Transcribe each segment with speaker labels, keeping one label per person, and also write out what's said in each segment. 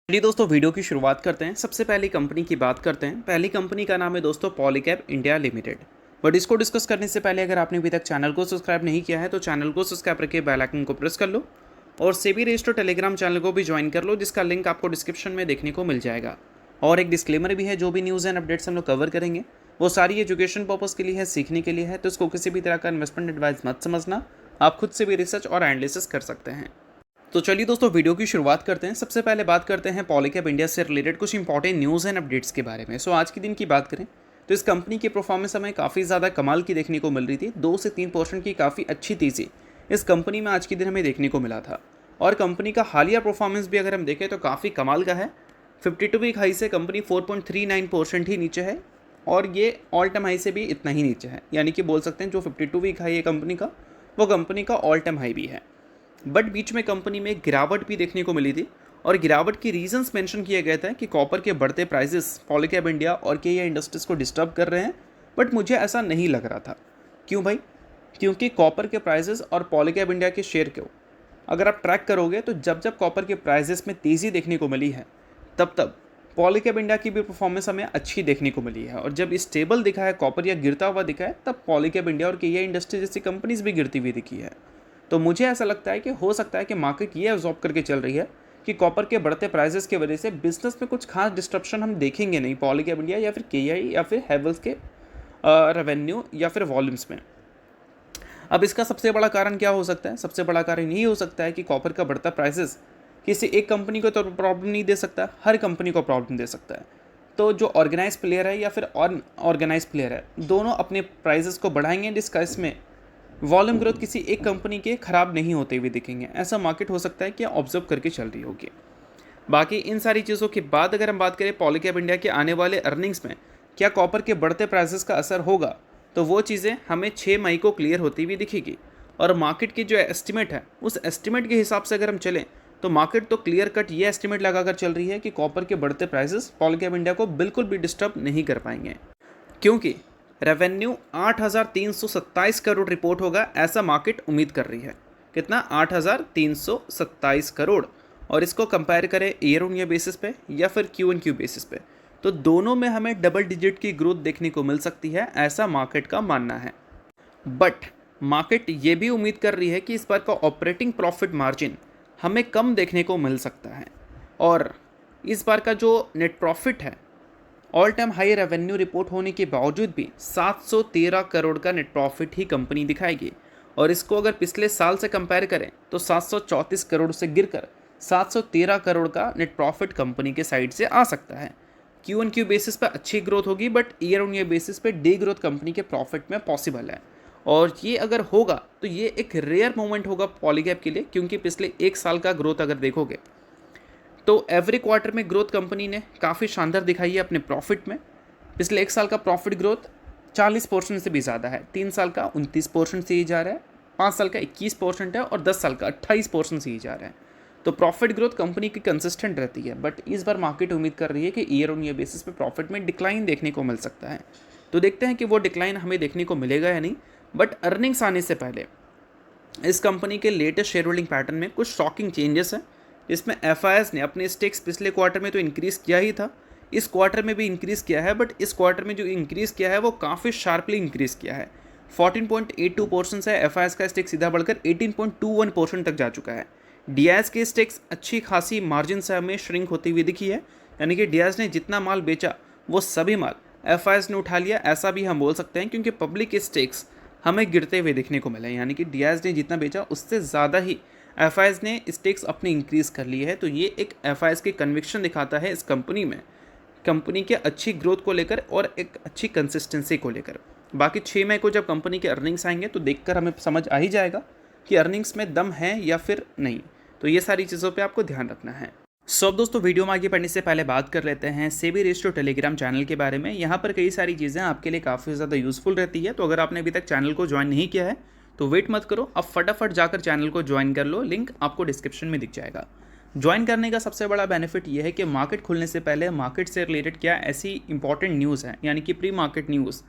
Speaker 1: चलिए दोस्तों वीडियो की शुरुआत करते हैं। सबसे पहली कंपनी की बात करते हैं। पहली कंपनी का नाम है दोस्तों पॉलीकैब इंडिया लिमिटेड। बट इसको डिस्कस करने से पहले अगर आपने अभी तक चैनल को सब्सक्राइब नहीं किया है तो चैनल को सब्सक्राइब करके बेल आइकन को प्रेस कर लो और सेबी रजिस्टर्ड टेलीग्राम चैनल को भी ज्वाइन कर लो, जिसका लिंक आपको डिस्क्रिप्शन में देखने को मिल जाएगा। और एक डिस्क्लेमर भी है, जो भी न्यूज़ एंड अपडेट्स हम लोग कवर करेंगे वो सारी एजुकेशन पर्पज़ के लिए है, सीखने के लिए है, तो इसको किसी भी तरह का इन्वेस्टमेंट एडवाइस मत समझना। आप खुद से भी रिसर्च और एनालिसिस कर सकते हैं। तो चलिए दोस्तों वीडियो की शुरुआत करते हैं। सबसे पहले बात करते हैं पॉलीकैब इंडिया से रिलेटेड कुछ इंपॉर्टेंट न्यूज़ एंड अपडेट्स के बारे में। आज के दिन की बात करें तो इस कंपनी की परफॉर्मेंस हमें काफ़ी ज़्यादा कमाल की देखने को मिल रही थी। 2 से 3% की काफ़ी अच्छी तेज़ी इस कंपनी में आज के दिन हमें देखने को मिला था। और कंपनी का हालिया परफॉर्मेंस भी अगर हम देखें तो काफ़ी कमाल का है। 52 वीक हाई से कंपनी 4.39% ही नीचे है और ये ऑल टाइम हाई से भी इतना ही नीचे है। यानी कि बोल सकते हैं जो 52 वीक हाई है कंपनी का, वो कंपनी का ऑल टाइम हाई भी है। बट बीच में कंपनी में गिरावट भी देखने को मिली थी और गिरावट की रीजंस मेंशन किया गया था कि कॉपर के बढ़ते प्राइसेस पॉलीकैब इंडिया और के इंडस्ट्रीज को डिस्टर्ब कर रहे हैं। बट मुझे ऐसा नहीं लग रहा था। क्यों भाई? क्योंकि कॉपर के प्राइसेस और पॉलीकैब इंडिया के शेयर को अगर आप ट्रैक करोगे तो जब जब कॉपर के प्राइसेस में तेज़ी देखने को मिली है तब तब पॉलीकैब इंडिया की भी परफॉर्मेंस हमें अच्छी देखने को मिली है। और जब स्टेबल दिखा है कॉपर या गिरता हुआ दिखा है तब पॉलीकैब इंडिया और के इंडस्ट्री जैसी कंपनीज भी गिरती हुई दिखी है। तो मुझे ऐसा लगता है कि हो सकता है कि मार्केट ये एब्जॉर्ब करके चल रही है कि कॉपर के बढ़ते प्राइसेस की वजह से बिजनेस में कुछ खास डिस्ट्रप्शन हम देखेंगे नहीं पॉलीकैब इंडिया या फिर केआई या फिर हैवेल्स के रेवेन्यू या फिर वॉल्यूम्स में। अब इसका सबसे बड़ा कारण क्या हो सकता है? सबसे बड़ा कारण यही हो सकता है कि कॉपर का बढ़ता प्राइसेस किसी एक कंपनी को तो प्रॉब्लम नहीं दे सकता, हर कंपनी को प्रॉब्लम दे सकता है। तो जो ऑर्गेनाइज प्लेयर है या फिर अनऑर्गेनाइज प्लेयर है, दोनों अपने प्राइसेस को बढ़ाएंगे जिसका इसमें वॉल्यूम ग्रोथ किसी एक कंपनी के खराब नहीं होते हुए दिखेंगे। ऐसा मार्केट हो सकता है कि ऑब्जर्व करके चल रही होगी। बाकी इन सारी चीज़ों के बाद अगर हम बात करें पॉलीकैब इंडिया के आने वाले अर्निंग्स में क्या कॉपर के बढ़ते प्राइसेस का असर होगा, तो वो चीज़ें हमें 6 मई को क्लियर होती हुई दिखेगी। और मार्केट की जो एस्टिमेट है उस एस्टिमेट के हिसाब से अगर हम चलें तो मार्केट तो क्लियर कट ये एस्टिमेट लगाकर चल रही है कि कॉपर के बढ़ते प्राइसेस पॉलीकैब इंडिया को बिल्कुल भी डिस्टर्ब नहीं कर पाएंगे, क्योंकि रेवेन्यू 8,327 करोड़ रिपोर्ट होगा, ऐसा मार्केट उम्मीद कर रही है। कितना? 8,327 करोड़। और इसको कंपेयर करें ईयर ऑन ईयर बेसिस पे या फिर क्यू एन क्यू बेसिस पे, तो दोनों में हमें डबल डिजिट की ग्रोथ देखने को मिल सकती है, ऐसा मार्केट का मानना है। बट मार्केट ये भी उम्मीद कर रही है कि इस बार का ऑपरेटिंग प्रॉफिट मार्जिन हमें कम देखने को मिल सकता है। और इस बार का जो नेट प्रॉफिट है, all time high revenue report होने के बावजूद भी 713 करोड़ का नेट प्रॉफिट ही कंपनी दिखाएगी। और इसको अगर पिछले साल से कंपेयर करें तो 734 करोड़ से गिरकर 713 करोड़ का नेट प्रॉफिट कंपनी के साइड से आ सकता है। क्यू एन क्यू बेसिस पर अच्छी ग्रोथ होगी, but year on year basis पे डी ग्रोथ कंपनी के प्रॉफिट में पॉसिबल है। और ये अगर होगा तो ये एक रेयर मोमेंट होगा पॉलीकैब के लिए, क्योंकि पिछले एक साल का ग्रोथ अगर देखोगे तो एवरी क्वार्टर में ग्रोथ कंपनी ने काफ़ी शानदार दिखाई है अपने प्रॉफिट में। पिछले एक साल का प्रॉफिट ग्रोथ 40% से भी ज़्यादा है, 3 साल का 29% से ही जा रहा है, 5 साल का 21% है और 10 साल का 28% से ही जा रहा है। तो प्रॉफिट ग्रोथ कंपनी की कंसिस्टेंट रहती है। बट इस बार मार्केट उम्मीद कर रही है कि ईयर ऑन ईयर बेसिस पे प्रॉफिट में डिक्लाइन देखने को मिल सकता है। तो देखते हैं कि वो डिक्लाइन हमें देखने को मिलेगा या नहीं। बट अर्निंग्स आने से पहले इस कंपनी के लेटेस्ट शेयर होल्डिंग पैटर्न में कुछ शॉकिंग चेंजेस हैं। इसमें एफआईएस ने अपने स्टेक्स पिछले क्वार्टर में तो इंक्रीज़ किया ही था, इस क्वार्टर में भी इंक्रीज़ किया है। बट इस क्वार्टर में जो इंक्रीज़ किया है वो काफ़ी शार्पली इंक्रीज़ किया है। 14.82% से एफआईएस का स्टेक सीधा बढ़कर 18.21% तक जा चुका है। डीआईएस के स्टेक्स अच्छी खासी मार्जिन से हमें श्रिंक होती हुई दिखी है, यानी कि डीआईएस ने जितना माल बेचा वो सभी माल एफआईएस ने उठा लिया, ऐसा भी हम बोल सकते हैं, क्योंकि पब्लिक स्टेक्स हमें गिरते हुए देखने को मिला है। यानी कि डीआईएस ने जितना बेचा उससे ज़्यादा ही एफआईएस ने स्टेक्स अपनी इंक्रीज़ कर ली है। तो ये एक एफआईएस की कन्विक्शन दिखाता है इस कंपनी में, कंपनी के अच्छी ग्रोथ को लेकर और एक अच्छी कंसिस्टेंसी को लेकर। बाकी 6 मई को जब कंपनी के अर्निंग्स आएंगे तो देखकर हमें समझ आ ही जाएगा कि अर्निंग्स में दम है या फिर नहीं। तो ये सारी चीज़ों पे आपको ध्यान रखना है। अब दोस्तों वीडियो में आगे बढ़ने से पहले बात कर लेते हैं सेबी रजिस्टर्ड टेलीग्राम चैनल के बारे में। यहाँ पर कई सारी चीज़ें आपके लिए काफ़ी ज़्यादा यूज़फुल रहती है। तो अगर आपने अभी तक चैनल को ज्वाइन नहीं किया है तो वेट मत करो, अब फटाफट जाकर चैनल को ज्वाइन कर लो, लिंक आपको डिस्क्रिप्शन में दिख जाएगा। ज्वाइन करने का सबसे बड़ा बेनिफिट ये है कि मार्केट खुलने से पहले मार्केट से रिलेटेड क्या ऐसी इंपॉर्टेंट न्यूज़ है, यानी कि प्री मार्केट न्यूज़,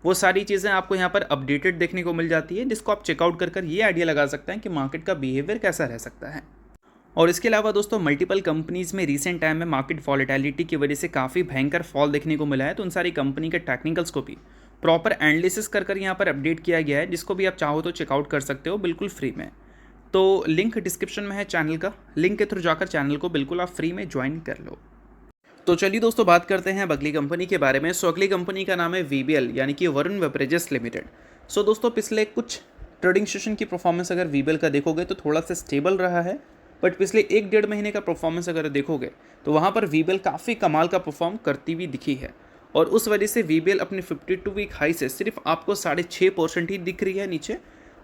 Speaker 1: वो सारी चीज़ें आपको यहाँ पर अपडेटेड देखने को मिल जाती है, जिसको आप चेकआउट कर ये आइडिया लगा सकते हैं कि मार्केट का बिहेवियर कैसा रह सकता है। और इसके अलावा दोस्तों मल्टीपल कंपनीज़ में रीसेंट टाइम में मार्केट वॉलेटिलिटी की वजह से काफ़ी भयंकर फॉल देखने को मिला है, तो उन सारी कंपनी के टेक्निकल्स को भी प्रॉपर एनालिसिस कर यहाँ पर अपडेट किया गया है, जिसको भी आप चाहो तो चेकआउट कर सकते हो बिल्कुल फ्री में। तो लिंक डिस्क्रिप्शन में है चैनल का, लिंक के थ्रू जाकर चैनल को बिल्कुल आप फ्री में ज्वाइन कर लो। तो चलिए दोस्तों बात करते हैं अब अगली कंपनी के बारे में। सो अगली कंपनी का नाम है VBL यानी कि वरुण बेवरेजेस लिमिटेड। सो दोस्तों पिछले कुछ ट्रेडिंग सेशन की परफॉर्मेंस अगर VBL का देखोगे तो थोड़ा सा स्टेबल रहा है, बट पिछले 1-1.5 महीने का परफॉर्मेंस अगर देखोगे तो वहाँ पर VBL काफ़ी कमाल का परफॉर्म करती हुई दिखी है, और उस वजह से VBL अपनी 52 वीक हाई से सिर्फ आपको 6.5% ही दिख रही है नीचे।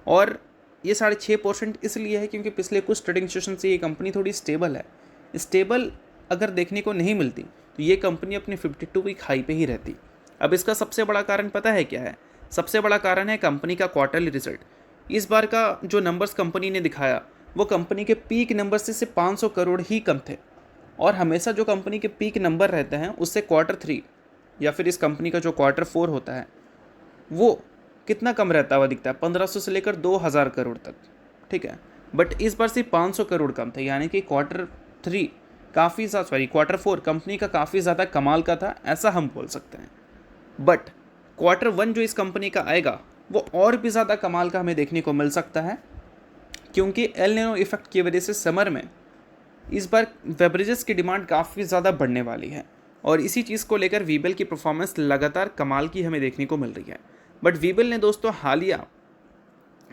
Speaker 1: और ये 6.5% इसलिए है क्योंकि पिछले कुछ ट्रेडिंग सेशन से ये कंपनी थोड़ी स्टेबल है। स्टेबल अगर देखने को नहीं मिलती तो ये कंपनी अपनी 52 वीक हाई पे ही रहती। अब इसका सबसे बड़ा कारण पता है क्या है? सबसे बड़ा कारण है कंपनी का क्वार्टरली रिजल्ट। इस बार का जो नंबर्स कंपनी ने दिखाया वो कंपनी के पीक नंबर से सिर्फ 500 करोड़ ही कम थे, और हमेशा जो कंपनी के पीक नंबर रहते हैं उससे Q3 या फिर इस कंपनी का जो Q4 होता है वो कितना कम रहता हुआ दिखता है, 1500 से लेकर 2000 करोड़ तक, ठीक है। बट इस बार सिर्फ 500 करोड़ कम थे, यानी कि Q4 कंपनी का काफ़ी ज़्यादा कमाल का था, ऐसा हम बोल सकते हैं। बट Q1 जो इस कंपनी का आएगा वो और भी ज़्यादा कमाल का हमें देखने को मिल सकता है, क्योंकि एल नीनो इफेक्ट की वजह से समर में इस बार बेवरेजेस की डिमांड काफ़ी ज़्यादा बढ़ने वाली है, और इसी चीज़ को लेकर VBL की परफॉर्मेंस लगातार कमाल की हमें देखने को मिल रही है। बट VBL ने दोस्तों हालिया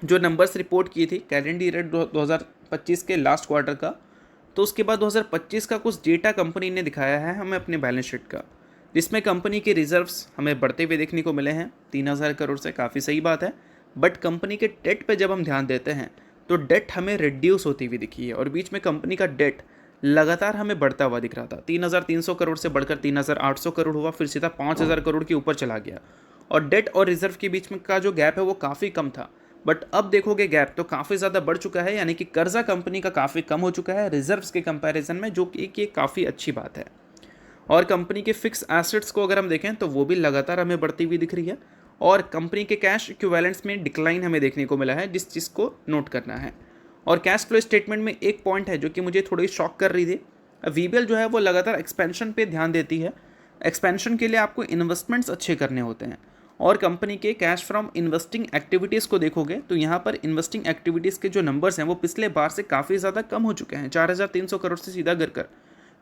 Speaker 1: जो नंबर्स रिपोर्ट की थी कैलेंडर ईयर 2025 के लास्ट क्वार्टर का, तो उसके बाद 2025 का कुछ डेटा कंपनी ने दिखाया है हमें अपने बैलेंस शीट का, जिसमें कंपनी के रिजर्व्स हमें बढ़ते हुए देखने को मिले हैं 3000 करोड़ से, काफ़ी सही बात है। बट कंपनी के डेट पे जब हम ध्यान देते हैं तो डेट हमें रिड्यूस होती हुई दिखी है, और बीच में कंपनी का डेट लगातार हमें बढ़ता हुआ दिख रहा था। 3300 करोड़ से बढ़कर 3800 करोड़ हुआ, फिर सीधा 5000 करोड़ के ऊपर चला गया, और डेट और रिजर्व के बीच में का जो गैप है वो काफ़ी कम था। बट अब देखोगे गैप तो काफ़ी ज़्यादा बढ़ चुका है, यानी कि कर्जा कंपनी का काफ़ी कम हो चुका है रिजर्व्स के कंपैरिजन में, जो कि ये काफ़ी अच्छी बात है। और कंपनी के फिक्स एसेट्स को अगर हम देखें तो वो भी लगातार हमें बढ़ती हुई दिख रही है, और कंपनी के कैश इक्विवेलेंट्स में डिक्लाइन हमें देखने को मिला है, जिस चीज़ को नोट करना है। और कैश फ्लो स्टेटमेंट में एक पॉइंट है जो कि मुझे थोड़ी शॉक कर रही थी। VBL जो है वो लगातार एक्सपेंशन पे ध्यान देती है। एक्सपेंशन के लिए आपको इन्वेस्टमेंट्स अच्छे करने होते हैं, और कंपनी के कैश फ्रॉम इन्वेस्टिंग एक्टिविटीज़ को देखोगे तो यहाँ पर इन्वेस्टिंग एक्टिविटीज़ के जो नंबर्स हैं वो पिछले बार से काफ़ी ज़्यादा कम हो चुके हैं। 4300 करोड़ से सीधा गिरकर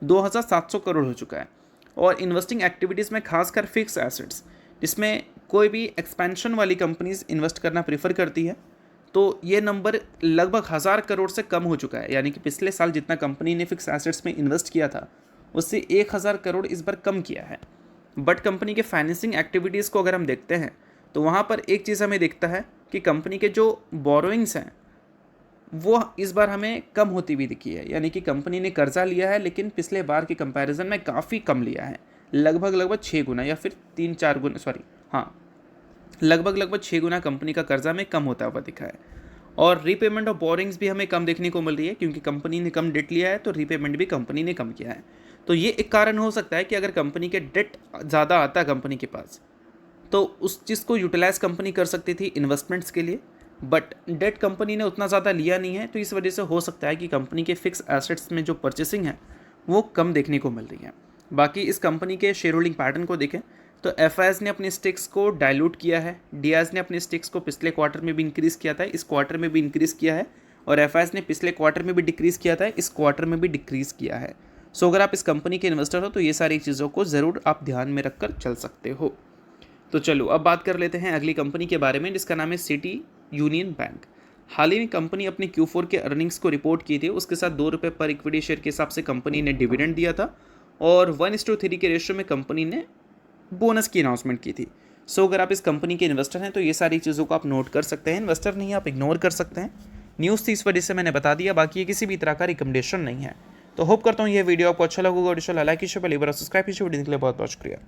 Speaker 1: 2700 करोड़ हो चुका है। और इन्वेस्टिंग एक्टिविटीज़ में खासकर फिक्स एसेट्स, जिसमें कोई भी एक्सपेंशन वाली कंपनीज इन्वेस्ट करना प्रीफर करती है, तो ये नंबर लगभग 1000 करोड़ से कम हो चुका है, यानी कि पिछले साल जितना कंपनी ने फिक्स एसेट्स में इन्वेस्ट किया था उससे 1000 करोड़ इस बार कम किया है। बट कंपनी के फाइनेंसिंग एक्टिविटीज़ को अगर हम देखते हैं तो वहाँ पर एक चीज़ हमें दिखता है कि कंपनी के जो बोरोइंग्स हैं वो इस बार हमें कम होती हुई दिखी है, यानी कि कंपनी ने कर्जा लिया है लेकिन पिछले बार के कंपैरिजन में काफ़ी कम लिया है, लगभग 6 गुना या फिर 3-4 गुना, लगभग 6 गुना कंपनी का कर्जा में कम होता हुआ दिखा है। और रीपेमेंट ऑफ बोरिंग्स भी हमें कम देखने को मिल रही है, क्योंकि कंपनी ने कम डेट लिया है तो रीपेमेंट भी कंपनी ने कम किया है। तो ये एक कारण हो सकता है कि अगर कंपनी के डेट ज़्यादा आता है कंपनी के पास तो उस चीज़ को यूटिलाइज कंपनी कर सकती थी इन्वेस्टमेंट्स के लिए, बट डेट कंपनी ने उतना ज़्यादा लिया नहीं है, तो इस वजह से हो सकता है कि कंपनी के फिक्स एसेट्स में जो परचेसिंग है वो कम देखने को मिल रही है। बाकी इस कंपनी के शेयर होल्डिंग पैटर्न को देखें तो FIS ने अपने स्टेक्स को डाइल्यूट किया है, DIS ने अपने स्टेक्स को पिछले क्वार्टर में भी इंक्रीज़ किया था, इस क्वार्टर में भी इंक्रीज़ किया है, और FIS ने पिछले क्वार्टर में भी डिक्रीज़ किया था, इस क्वार्टर में भी डिक्रीज़ किया है। सो अगर आप इस कंपनी के इन्वेस्टर हो तो ये सारी चीज़ों को ज़रूर आप ध्यान में रखकर चल सकते हो। तो चलो अब बात कर लेते हैं अगली कंपनी के बारे में, जिसका नाम है सिटी यूनियन बैंक। हाल ही में कंपनी अपनी Q4 के अर्निंग्स को रिपोर्ट की थी, उसके साथ 2 रुपये पर इक्विटी शेयर के हिसाब से कंपनी ने डिविडेंड दिया था, और 1:3 के रेशियो में कंपनी ने बोनस की अनाउंसमेंट की थी। सो अगर आप इस कंपनी के इन्वेस्टर हैं तो ये सारी चीज़ों को आप नोट कर सकते हैं, इन्वेस्टर नहीं आप इग्नोर कर सकते हैं। न्यूज़ थी इस वजह से मैंने बता दिया, बाकी ये किसी भी तरह का रिकमेंडेशन नहीं है। तो होप करता हूँ ये वीडियो आपको अच्छा लगेगा, और लाइक कीजिए, सब्सक्राइब कीजिए, वीडियो के लिए बहुत बहुत शुक्रिया।